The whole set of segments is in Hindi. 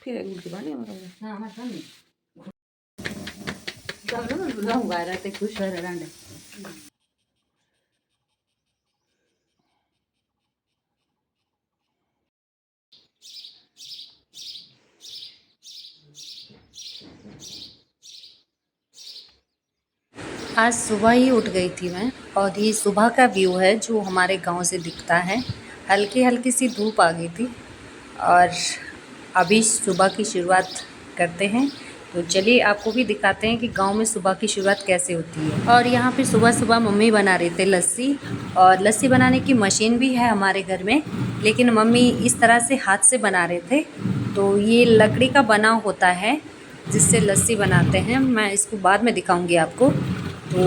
फिर एक उल्टी बानी हमारा ना हमारे सामने रहूँगा रहते खुश रह रहे आज सुबह ही उठ गई थी मैं और ये सुबह का व्यू है जो हमारे गांव से दिखता है। हल्की हल्की सी धूप आ गई थी और अभी सुबह की शुरुआत करते हैं। तो चलिए आपको भी दिखाते हैं कि गांव में सुबह की शुरुआत कैसे होती है। और यहाँ पे सुबह सुबह मम्मी बना रहे थे लस्सी, और लस्सी बनाने की मशीन भी है हमारे घर में, लेकिन मम्मी इस तरह से हाथ से बना रहे थे। तो ये लकड़ी का बना होता है जिससे लस्सी बनाते हैं, मैं इसको बाद में दिखाऊंगी आपको। तो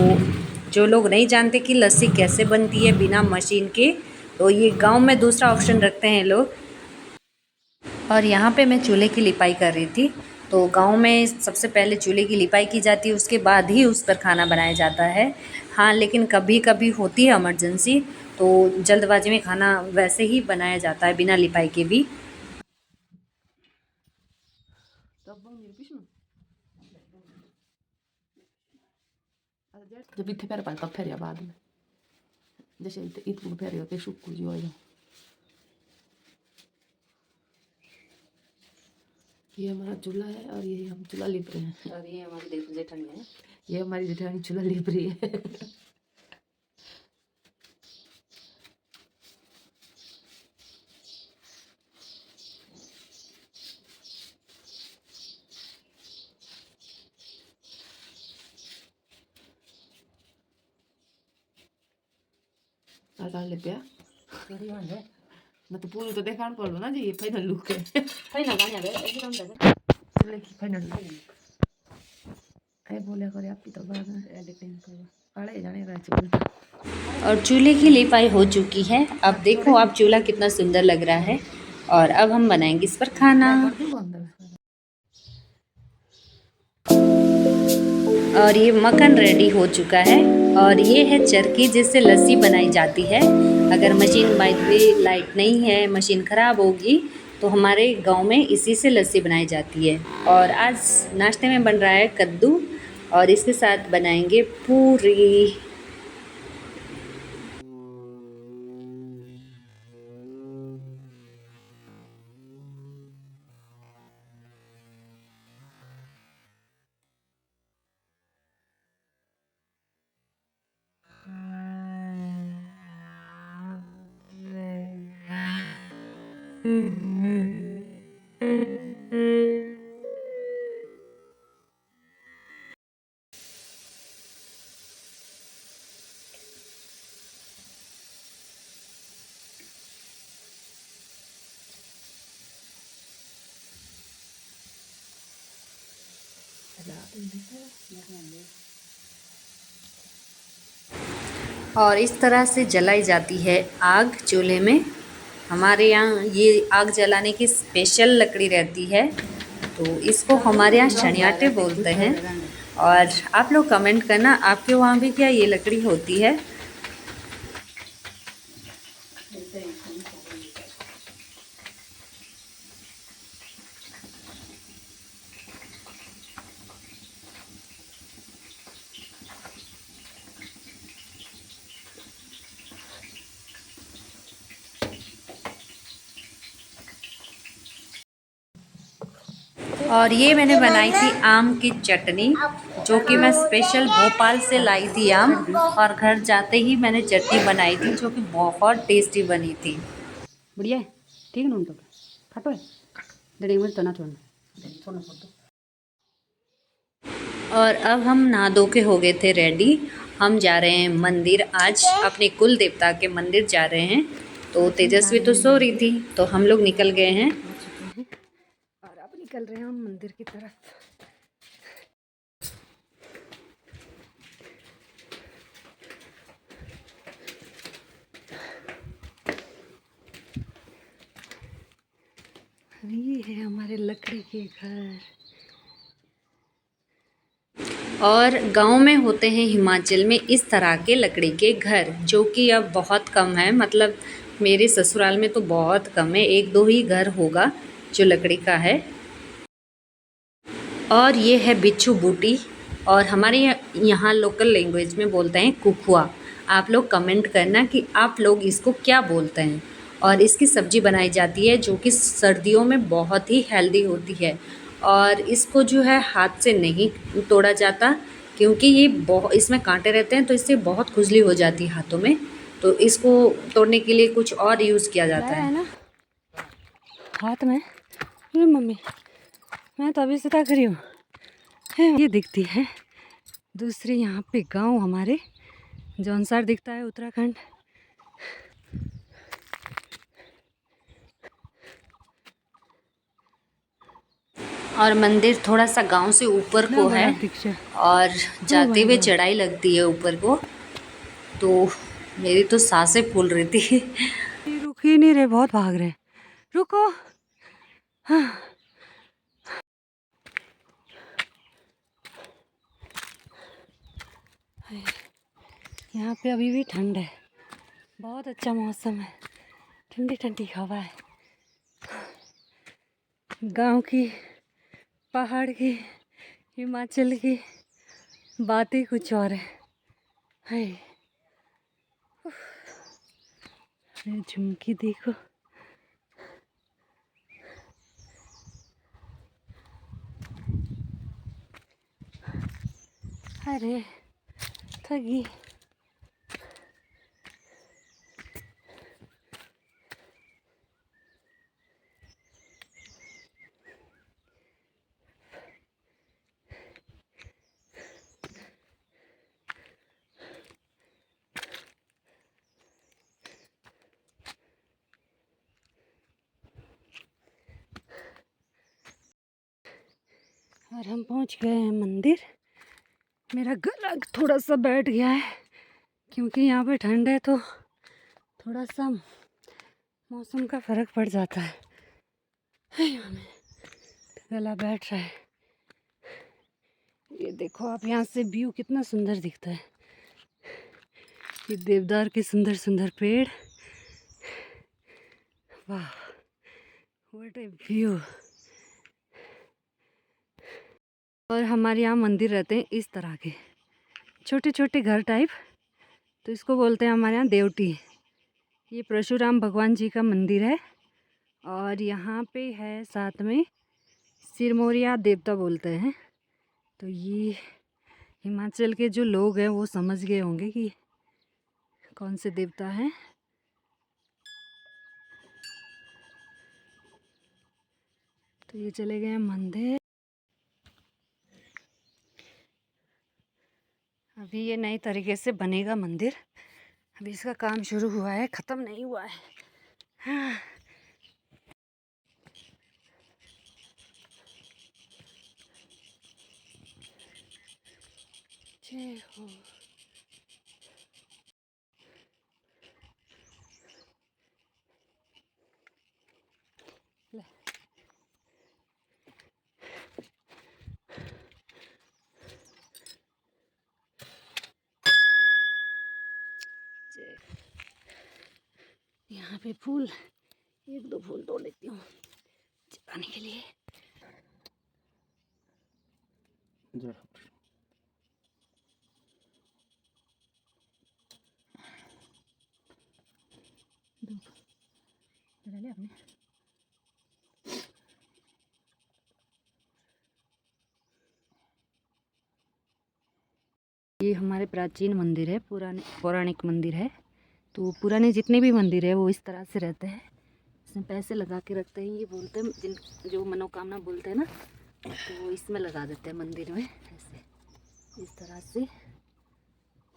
जो लोग नहीं जानते कि लस्सी कैसे बनती है बिना मशीन के, तो ये गांव में दूसरा ऑप्शन रखते हैं लोग। और यहाँ पे मैं चूल्हे की लिपाई कर रही थी। तो गांव में सबसे पहले चूल्हे की लिपाई की जाती है, उसके बाद ही उस पर खाना बनाया जाता है। हाँ, लेकिन कभी कभी होती है इमरजेंसी, तो जल्दबाजी में खाना वैसे ही बनाया जाता है बिना लिपाई के भी। जब इतने पैर पाल तब फेरिया बाद में, जैसे इतने फेरे होते शुक्र जी हो। ये हमारा चूल्हा है और ये हम चूल्हा लिप रहे हैं। और ये हमारी जेठानी है, ये हमारी जेठानी चूल्हा लिप रही है। आटा लिपया मैं तो पूरी तो देखा पड़ो ना जी, ये फाइनल लुक है। फाइनल गाने आवे एकदम चूल्हे की फाइनल आई बोले करे आपकी तो बाद में एडिटिंग करो पड़े जाने का चूल्हा। और चूल्हे की लिपाई हो चुकी है। अब देखो आप चूल्हा कितना सुंदर लग रहा है, और अब हम बनाएंगे इस पर खाना। और ये मक्खन रेडी हो चुका है, और ये है चरखी जिससे लस्सी बनाई जाती है। अगर machine by the way light नहीं है, मशीन ख़राब होगी, तो हमारे गांव में इसी से लस्सी बनाई जाती है। और आज नाश्ते में बन रहा है कद्दू, और इसके साथ बनाएंगे पूरी। और इस तरह से जलाई जाती है आग चूल्हे में। हमारे यहाँ ये आग जलाने की स्पेशल लकड़ी रहती है, तो इसको हमारे यहाँ शनियाटे बोलते हैं। और आप लोग कमेंट करना आपके वहाँ भी क्या ये लकड़ी होती है। और ये मैंने बनाई थी आम की चटनी, जो कि मैं स्पेशल भोपाल से लाई थी आम, और घर जाते ही मैंने चटनी बनाई थी जो कि बहुत टेस्टी बनी थी। बढ़िया है, ठीक है ना? तो फटो है डरेंगे मुझे तो ना छोड़ना। और अब हम नहा धो के हो गए थे रेडी। हम जा रहे हैं मंदिर, आज अपने कुल देवता के मंदिर जा रहे हैं। तो तेजस्वी तो सो रही थी, तो हम लोग निकल गए हैं और अब निकल रहे हैं हम मंदिर की तरफ। ये है हमारे लकड़ी के घर। और गांव में होते हैं हिमाचल में इस तरह के लकड़ी के घर, जो कि अब बहुत कम है, मतलब मेरे ससुराल में तो बहुत कम है, एक दो ही घर होगा जो लकड़ी का है। और ये है बिच्छू बूटी, और हमारे यहाँ लोकल लैंग्वेज में बोलते हैं कुकुआ। आप लोग कमेंट करना कि आप लोग इसको क्या बोलते हैं। और इसकी सब्ज़ी बनाई जाती है जो कि सर्दियों में बहुत ही हेल्दी होती है। और इसको जो है हाथ से नहीं तोड़ा जाता, क्योंकि ये इसमें कांटे रहते हैं, तो इससे बहुत खुजली हो जाती है हाथों में। तो इसको तोड़ने के लिए कुछ और यूज़ किया जाता है ना हाथ में। अरे मम्मी, मैं तो अभी से थक रही हूँ। ये दिखती है दूसरी यहाँ पे गांव हमारे जौनसार दिखता है, उत्तराखंड। और मंदिर थोड़ा सा गांव से ऊपर को है, और जाते हुए चढ़ाई लगती है ऊपर को। तो मेरी तो सांसें फूल रही थी। रुक ही नहीं रहे, बहुत भाग रहे। रुको। हाँ। यहाँ पे अभी भी ठंड है, बहुत अच्छा मौसम है, ठंडी ठंडी हवा है। गांव की, पहाड़ की, हिमाचल की बात ही कुछ और है। हाय, झुमकी देखो। अरे थगी। और हम पहुंच गए हैं मंदिर। मेरा गला थोड़ा सा बैठ गया है, क्योंकि यहाँ पे ठंड है, तो थोड़ा सा मौसम का फ़र्क पड़ जाता है। गला बैठ रहा है। ये देखो आप, यहाँ से व्यू कितना सुंदर दिखता है। ये देवदार के सुंदर सुंदर पेड़, वाह व्हाट ए व्यू। और हमारे यहाँ मंदिर रहते हैं इस तरह के छोटे छोटे घर टाइप, तो इसको बोलते हैं हमारे यहाँ देवटी। ये परशुराम भगवान जी का मंदिर है। और यहाँ पे है साथ में सिरमौरिया देवता बोलते हैं। तो ये हिमाचल के जो लोग हैं वो समझ गए होंगे कि कौन से देवता हैं। तो ये चले गए मंदिर। अभी ये नई तरीके से बनेगा मंदिर, अभी इसका काम शुरू हुआ है, ख़त्म नहीं हुआ है। हाँ। जय हो। यहाँ पे फूल, एक दो फूल तोड़ लेती हूँ चढ़ाने के लिए। चढ़ा लिया आपने? ये हमारे प्राचीन मंदिर है, पुराने पौराणिक मंदिर है। तो पुराने जितने भी मंदिर है वो इस तरह से रहते हैं, इसमें पैसे लगा के रखते हैं। ये बोलते हैं जिन जो मनोकामना बोलते हैं ना, तो वो इसमें लगा देते हैं मंदिर में, ऐसे इस तरह से।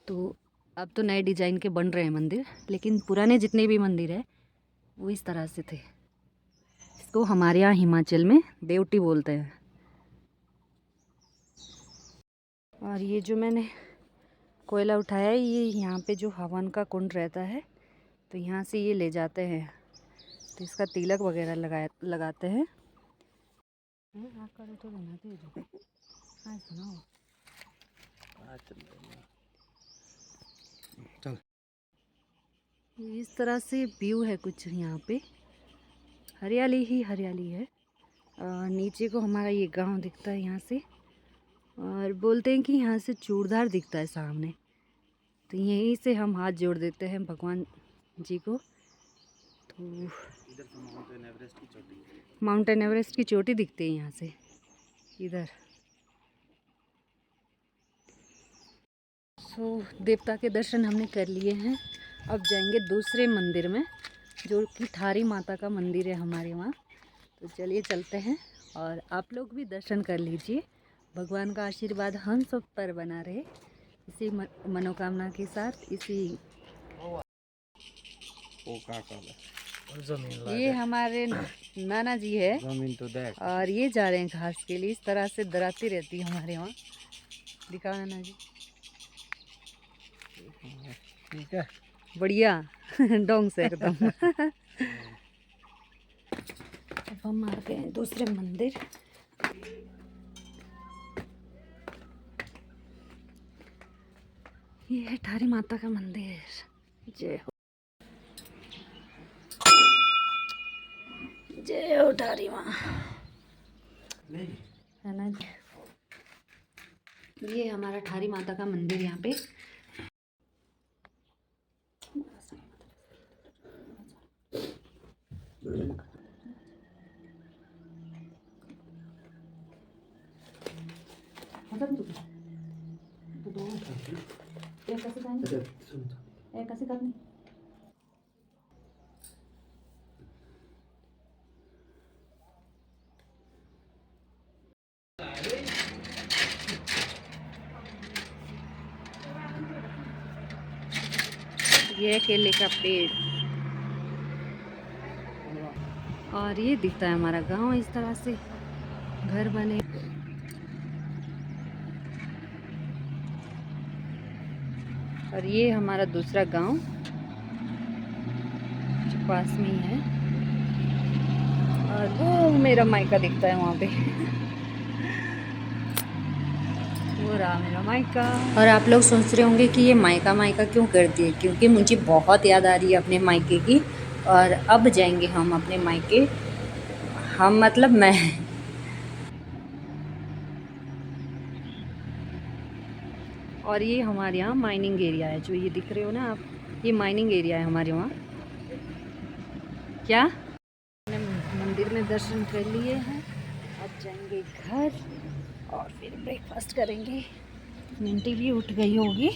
तो अब तो नए डिजाइन के बन रहे हैं मंदिर, लेकिन पुराने जितने भी मंदिर है वो इस तरह से थे। इसको हमारे यहाँ हिमाचल में देवटी बोलते हैं। और ये जो मैंने कोयला उठाया है, ये यहाँ पे जो हवन का कुंड रहता है, तो यहाँ से ये ले जाते हैं, तो इसका तिलक वगैरह लगाते हैं। चल। इस तरह से व्यू है कुछ यहाँ पे, हरियाली ही हरियाली है। नीचे को हमारा ये गांव दिखता है यहाँ से, और बोलते हैं कि यहाँ से चूड़धार दिखता है सामने, तो यहीं से हम हाथ जोड़ देते हैं भगवान जी को। तो माउंटेन एवरेस्ट की चोटी दिखती है यहाँ से इधर। सो देवता के दर्शन हमने कर लिए हैं, अब जाएंगे दूसरे मंदिर में जो कि थारी माता का मंदिर है हमारे वहाँ। तो चलिए चलते हैं, और आप लोग भी दर्शन कर लीजिए। भगवान का आशीर्वाद हम सब पर बना रहे, इसी मनोकामना के साथ। इसी ये हमारे नाना जी है, और ये जा रहे हैं घास के लिए। इस तरह से दराती रहती है हमारे वहाँ। दिखाओ नाना जी। ठीक है, बढ़िया डोंग से एकदम। अब हम आ गए हैं दूसरे मंदिर। ये है थारी माता का मंदिर। जय हो, जय हो थारी माँ। है ना, ये हमारा थारी माता का मंदिर यहाँ पे। कैसे करनी ये है केले का पेड़, और ये दिखता है हमारा गांव। इस तरह से घर बने, और ये हमारा दूसरा गांव जो पास में ही है, और वो मेरा मायका दिखता है वहाँ पे। वो रहा मेरा मायका। और आप लोग सोच रहे होंगे कि ये मायका मायका क्यों करती है, क्योंकि मुझे बहुत याद आ रही है अपने मायके की। और अब जाएंगे हम अपने मायके, हम मतलब मैं। और ये हमारे यहाँ माइनिंग एरिया है, जो ये दिख रहे हो ना आप, ये माइनिंग एरिया है हमारे वहाँ। क्या हमने मंदिर में दर्शन कर लिए हैं, अब जाएंगे घर और फिर ब्रेकफास्ट करेंगे। मिंटी भी उठ गई होगी।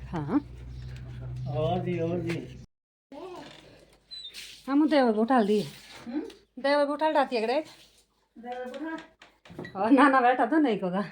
हाँ और जी हम देवर उठाल दिए, देवर उठाल डाती है और नाना बैठा तो नहीं होगा।